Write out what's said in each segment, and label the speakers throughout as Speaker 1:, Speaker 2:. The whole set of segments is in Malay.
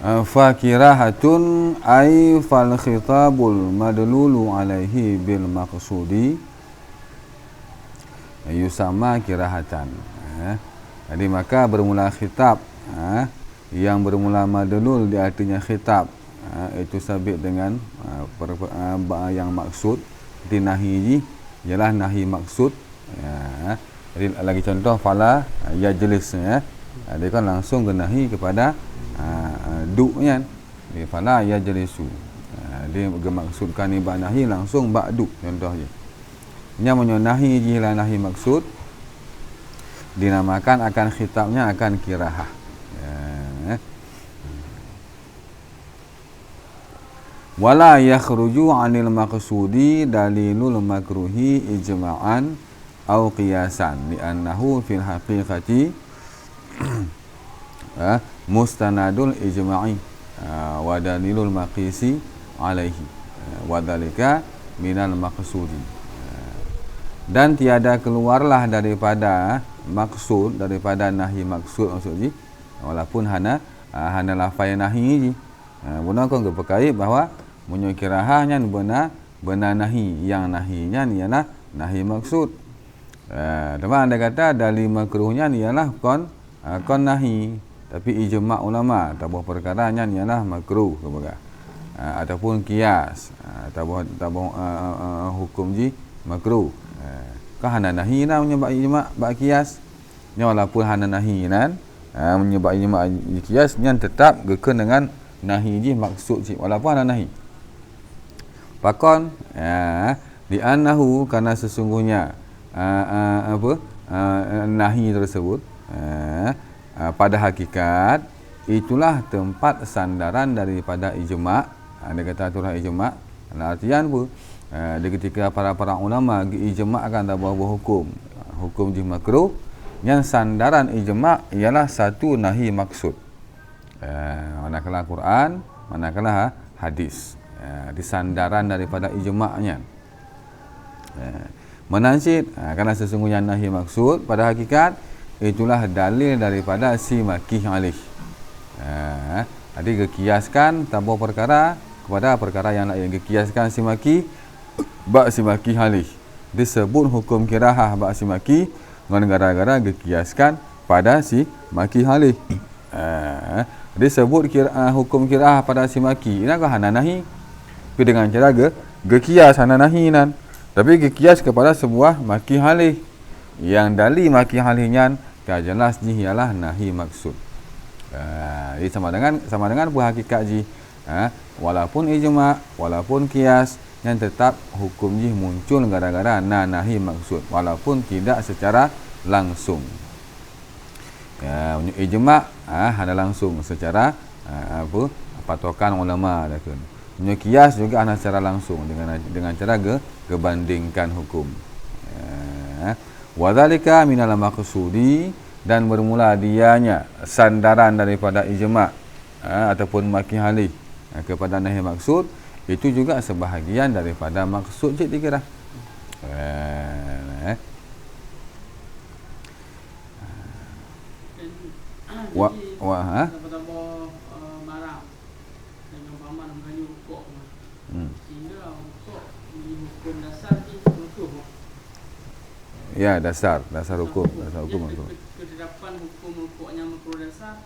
Speaker 1: Fakirahatun ay fal khitabul madlulu alaihi bil maqsudi yusama kirahatan. Jadi maka bermula khitab yang bermula madlul di artinya khitab, itu sabit dengan yang maksud. Di nahi ialah nahi maksud. Jadi lagi contoh fala yajlis, dia kan langsung genahi kepada du-nya. Dia fala yajlisu, dia bermaksudkan ibad nahi langsung ba'du contohnya. Yang menyunahi jilah nahi maksud dinamakan akan khitabnya akan kirahah. Wala yakhruju 'anil maqsudi dalilul makruhi ijma'an aw qiyasan li'annahu fil haqiqati mustanadul ijma'i wa dalilul maqisi 'alaihi wa dzalika minal maqsudi. Dan tiada keluarlah daripada maksud, daripada nahi maksud maksudnya, walaupun hana lafaz nahi ji. Benar kau berkait bahawa menyukirahanya benar nahi, yang nahinya ialah nahi maksud. Teman anda kata dalil makruhnya ialah kon nahi, tapi ijma' ulama tabuh perkaranya ialah makruh ataupun qiyas tabuh hukum ji makruh. Kau hana nahi nak menyebab ijma' bak qiyas. Nya walaupun hana nahi nan menyebab ijma' qiyas nya tetap geken dengan nahi ji maksud ji walaupun hana nahi. Pakon di annahu karena sesungguhnya nahi tersebut pada hakikat itulah tempat sandaran daripada ijma'. Dia kata itulah ijma'. Artian apa? Di ketika para ulama ijma' akan tak buah hukum ji makruh, yang sandaran ijma' ialah satu nahi maksud. Manakala Quran, manakala hadis, di sandaran daripada ijma'nya. Menansid kerana sesungguhnya nahi maksud pada hakikat itulah dalil daripada si makih alih. Jadi kekiaskan tabuh perkara kepada perkara yang lain, kekiaskan si makih bak si makih alih. Disebut hukum kirahah bak si makih dengan gara-gara kekiaskan pada si makih alih. Disebut hukum kirahah pada si makih, ini hana nahi. Tapi dengan cara kekias hana nahi nan. Tapi kekias kepada sebuah makih alih. Yang dali makih alihnya jelas ni ialah nahi maksud. Jadi sama dengan hakikat ji. Walaupun ijma', walaupun qiyas, yang tetap hukum ji muncul gara-gara nahi maksud walaupun tidak secara langsung. Ijma' ada langsung secara patokan ulama dah kan. Qiyas juga ada secara langsung dengan cara kebandingkan hukum. Wa dzalika minal maqsudi, dan bermula dianya sandaran daripada ijma' ataupun makih alih kepada nahi maksud, itu juga sebahagian daripada maksud je dikira. Ya, dasar hukum maksud.
Speaker 2: Ketetapan hukum rukuknya makruh dasar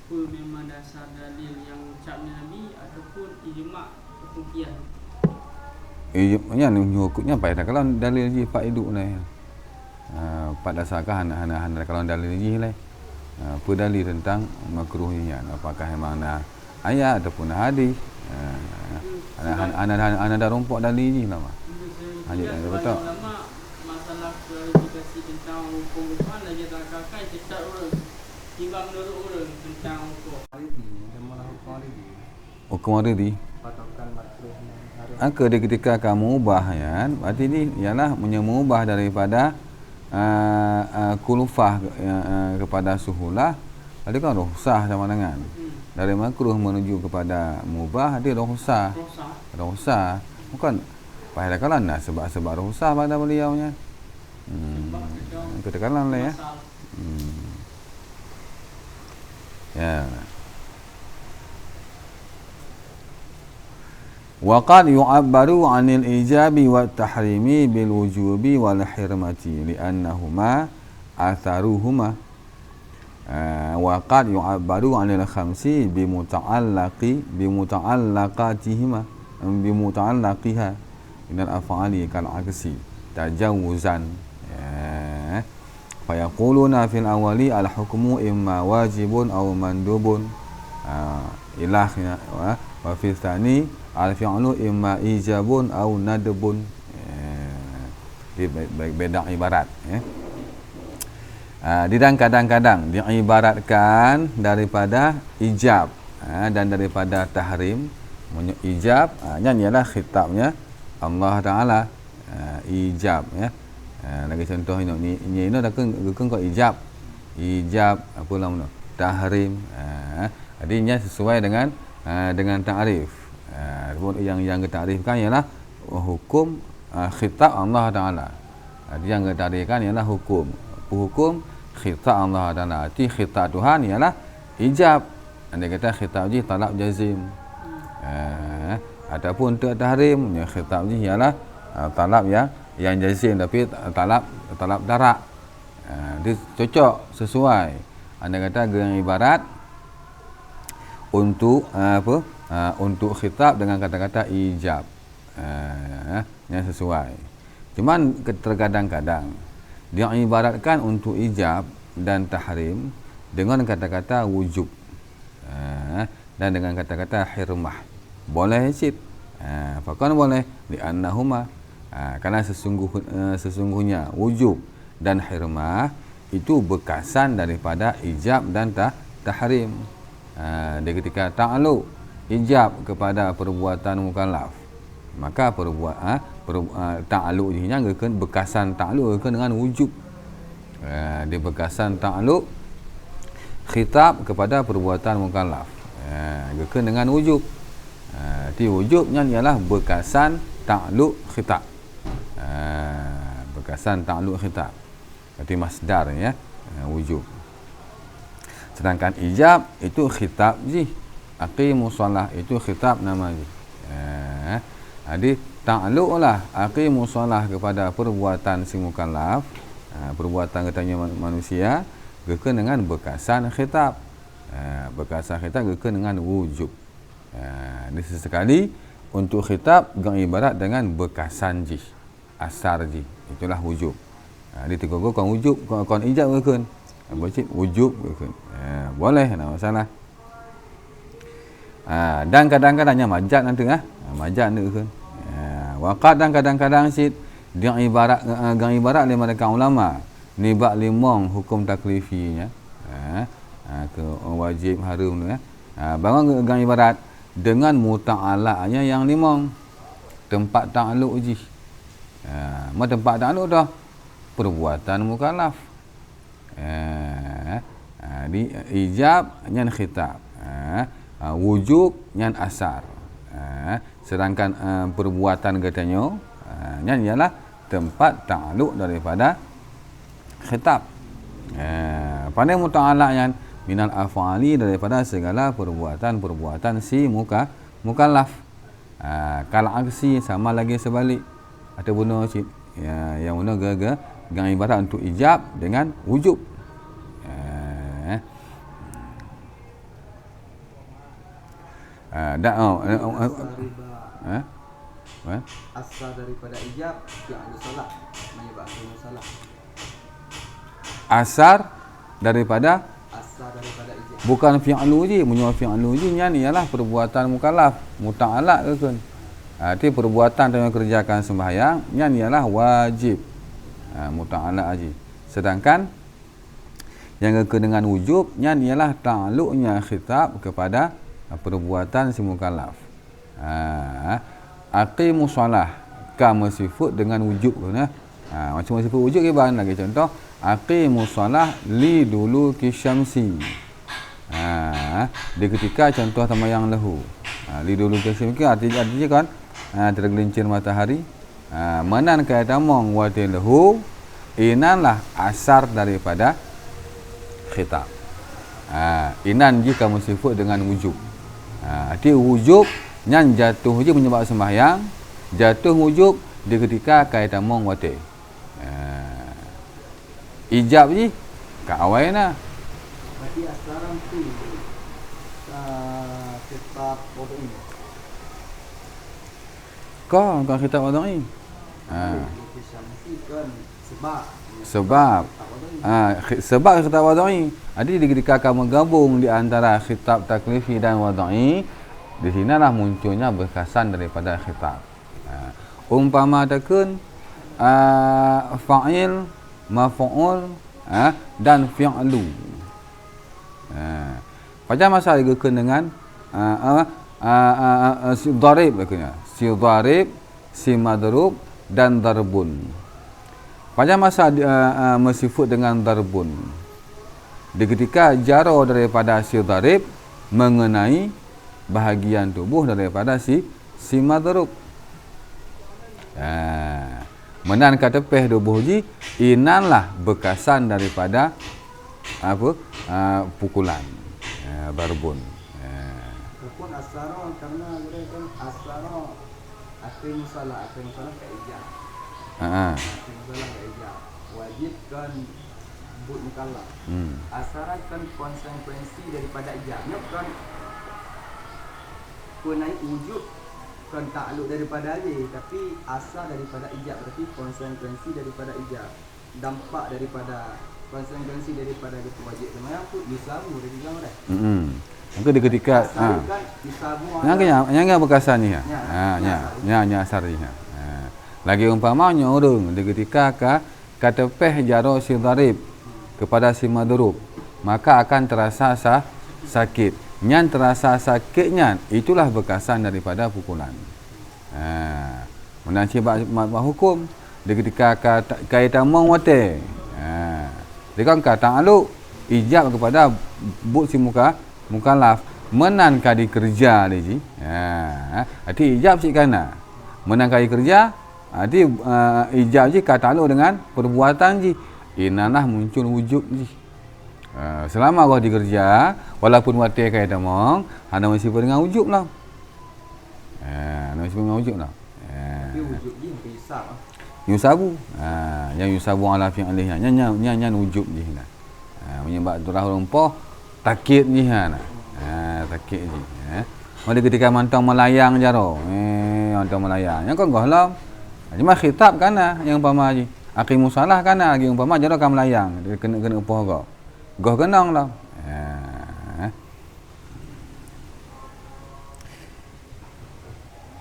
Speaker 2: apa memang dasar dalil yang ucapnya Nabi ataupun ijma' ataupun qiyas.
Speaker 1: Ijma'nya hukumnya baik dah kalau dalil ji pak hidup lah. Pada dasarkah hana kalau dalil ji lah. Apa dalil tentang makruhnya, apakah memang ayat ataupun hadis. Ana dah rompok dalil ji lama. Hanya betul.
Speaker 2: Masalah klarifikasi tentang hukum Quran lagi tak kakai cetak orang timbang menurut orang tentang hukum
Speaker 1: waridi
Speaker 2: patokan makruh
Speaker 1: angka dia ketika kamu ubah ya, berarti ini ialah menyemubah daripada kulufah kepada suhulah. Tadi kan rukhsah sama dengan dari makruh menuju kepada mubah, dia rukhsah bukan pada kalan dah sebab rukhsah pada beliaunya. Ketekalan lah ya. Ya. Wa qad yu'abbaru 'anil ijabi wat tahrimi bil wujubi wal hirmati li'annahuma atharuhuma. Wa qad yu'abbaru 'anil khamsi bi muta'allaqatihima bi muta'allaqiha min al af'ali kal aksi tajawuzan. Fa yaquluna fil awwali al hukmu imma wajibun aw mandubun ila wa fi tsani al fi'lu imma ijabun aw nadbun. Beda ibarat dan kadang-kadang diibaratkan daripada ijab dan daripada tahrim. Ijab ialah khitabnya Allah Taala, ijab ya. Lagi contoh ini dah kau ijab apa nama tahrim. Artinya sesuai dengan takrif. Yang ditarifkan ialah hukum khitab Allah Taala. Yang ditarifkan ialah hukum khitab Allah Taala. Arti khitab Tuhan ialah ijab. Anda kata khitab ji talab jazim. Ataupun untuk tahrim khitab ji ialah talab yang jazim tapi talab darak. Dia cocok sesuai. Anda kata dengan ibarat untuk untuk khitab dengan kata-kata ijab yang sesuai. Cuman terkadang-kadang dia ibaratkan untuk ijab dan tahrim dengan kata-kata wujub dan dengan kata-kata hirmah. Boleh cip. Fakon boleh li'annahuma karena sesungguhnya wujub dan hirmah itu bekasan daripada ijab dan tahrim. Dia ketika ta'alluq ijab kepada perbuatan mukallaf, maka ta'alluq ini akan bekasan ta'alluq dengan wujub. Dia bekasan ta'alluq khitab kepada perbuatan mukallaf akan dengan wujub. Di wujubnya ialah bekasan ta'alluq khitab. Bekasan ta'alluq khitab. Berarti masdar ya, wujub. Sedangkan ijab itu khitab ji. Aqimus shalah itu khitab nama ji. Jadi ta'alluqlah aqimus shalah kepada perbuatan si mukallaf, perbuatan katanya manusia gekan dengan bekasan khitab. Bekasan khitab gekan dengan wujub. Ini sesekali untuk khitab gang ibarat dengan bekasan ji, asar ji, itulah wujub. Dia tegur kon wujub, kon ijab gekan. Wajib wujub gekan. Boleh, tak masalah. Dan kadang-kadangnya majaz nanti majaz nanti kan. Waqad dan kadang-kadang sid dia gang ibarat oleh mereka ulama ni bak limong hukum taklifinya. Ke wajib harum tu ya. Bangun gang ibarat dengan muta'alaqnya yang limong. Tempat ta'alluq uji. Tempat ta'alluq dah perbuatan mukallaf. Di ijab nyan khitab. Wujub nyan asar. Sedangkan perbuatan katanya nyan ialah tempat ta'alluq daripada khitab. Pandai muta'alaq nyan minal af'ali daripada segala perbuatan si mukallaf. Kalau aksi sama lagi sebalik atau guna cip yang guna gang ibarat untuk ijab dengan wujub.
Speaker 3: Asal daripada ijab fi'lu salah menyebabkan salah.
Speaker 1: Asar daripada
Speaker 3: ijab
Speaker 1: bukan fi'lu je, menyebab fi'lu je ialah perbuatan mukallaf, muta'alaq ke kan. Arti perbuatan yang kerjakan sembahyang ialah wajib. Muta'alaq aja. Sedangkan yang dengan wujub ialah ta'alluqnya khitab kepada perbuatan si mukallaf. Aqimus shalah kama sifat dengan wujub kan. Macam sifat wujub ke bahan lagi contoh aqimus shalah li duluki syamsi. Di ketika contoh tamayang lahu. Li duluki syamsi artinya kan tergelincir matahari. Manan kata mong wa lahu inanlah asar daripada khitab. Inan jika musifut dengan wujub. Arti wujub Nyan jatuh je menyebab sembahyang, jatuh wujub di ketika kaitan mong wate. Ijab je kat awal nah.
Speaker 3: Berarti asaran tu kitab bodoh ini.
Speaker 1: Kau bukan kitab wadai.
Speaker 3: Mesti kan
Speaker 1: Sebab sebab kitab wadai. Jadi ketika kamu gabung di antara kitab taklifi dan wadai, di sinalah munculnya bekasan daripada kitab. Umpama takun fa'il, maf'ul dan fi'lu. Pada masa digunakan dengan si darib lakunya. Si darib, si madrub dan darbun. Pada masa mesifut dengan darbun. Di ketika jaro daripada si darib mengenai bahagian tubuh daripada si madrub. Menan kata peh tubuh ji inanlah bekasan daripada pukulan darbun.
Speaker 3: Ataupun asara karena mereka kan asara akhir musalah ke ijab. Akhir musalah ke ijab. Wajib kan but mukallaf. Asara kan konsekuensi daripada ijabnya kan punai wujud kan takluk daripada aja, tapi asal daripada ijab, berarti konsekuensi daripada ijab, dampak daripada konsekuensi daripada wajib sembahyang tu disabu dari dalam dah.
Speaker 1: Maka di ketika yang bekasan ni nya asar ni. Lagi umpamanya orang di ketika kata peh jaro si darib kepada si madrub, maka akan terasa sakit. Nyan terasa sakitnya itulah bekasan daripada pukulan. Menanci bab hukum di ketika kaitan mong wate. Dia kan kata aluk ijab kepada but si mukallaf menan kadi kerja dia ji. Arti ijab si kana. Menan kadi kerja, arti ijab ji kata aluk dengan perbuatan ji. Inanlah muncul wujud ji. Selama kau dikerja, walaupun wate kaitan mong, anda masih dengan wujud lah. Masih dengan wujud lah.
Speaker 3: Tapi wujud ni hisab.
Speaker 1: Yusabu. Yang yusabu ala fi'alih. Nya wujud je lah. Menyebab tu lah rumpah takit je lah. Takit je. Mula ketika mantang melayang jaro. Mantang melayang. Yang kau gohlam. Cuma khitab kana yang umpama je. Aqimu salah kana lagi umpama jaro kan melayang. Dia kena upah kau. Goh kenang lah.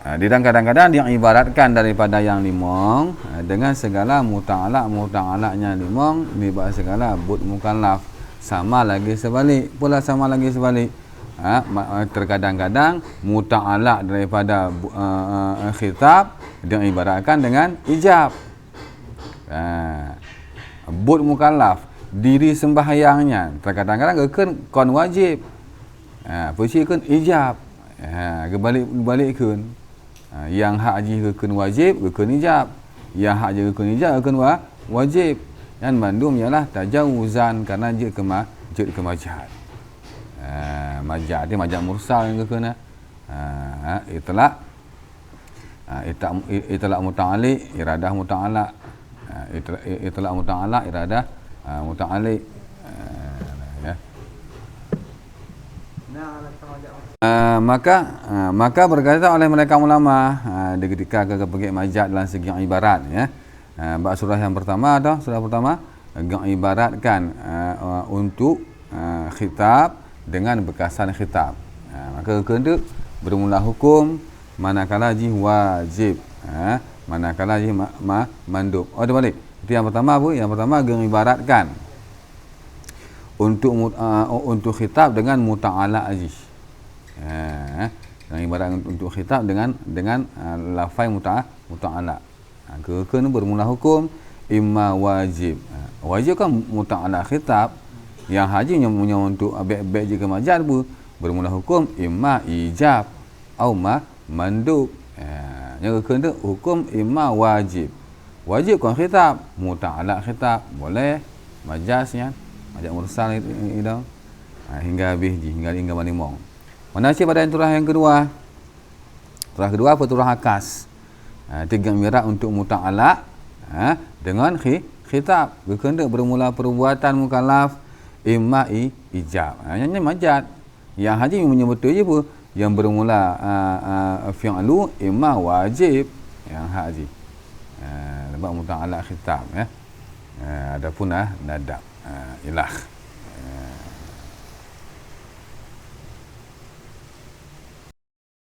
Speaker 1: Dia kadang-kadang dia ibaratkan daripada yang limong dengan segala muta'alaknya limong dibab segala but mukallaf sama lagi sebalik pula sama lagi sebalik. Terkadang-kadang muta'alak daripada khitab dia ibaratkan dengan ijab. But mukallaf diri sembahyangnya terkadang-kadang kon wajib. Posisi kan ijab. Kebalik-kan. Yang hak haji kekun wajib, kekun ijab. Yang hak je kekun ijab, kekun wajib. Yang mandum ialah tajawuzan kerana je ke majad. Majad dia majad mursal yang kekun. Itlaq muta'alliq, iradah muta'alaq. Itlaq muta'alaq, iradah muta'alliq. Maka berkata oleh mereka ulama ketika pergi majad dalam segi ibarat ya. Bab surah yang pertama surah pertama ibaratkan untuk khitab dengan bekasan khitab. Maka kena bermula hukum manakala ji wajib, manakala ji mandub. Dia balik. Itu yang pertama apa? Yang pertama ibaratkan untuk khitab dengan muta'ala aziz. Yang ibarat untuk khitab dengan lafaz muta'ala. Kena bermula hukum imma wajib. Wajib kan muta'ala khitab. Yang haji punya untuk baik-baik je ke majad bermula hukum imma ijab atau mandub. Yang kena hukum imma wajib. Wajib kan khitab, muta'ala khitab boleh majaznya. Majaz mursal itu hingga habis hingga malimong. Menasib pada surah yang kedua. Turah kedua apa? Turah akas. Tiga mirat untuk muta'alaq dengan khitab. Berkendak bermula perbuatan mukallaf imma ijab. Yang majad. Yang haji menyebut je apa? Yang bermula fi'lu imma wajib. Yang haji. Sebab muta'alaq khitab. Adapun nadab ilah.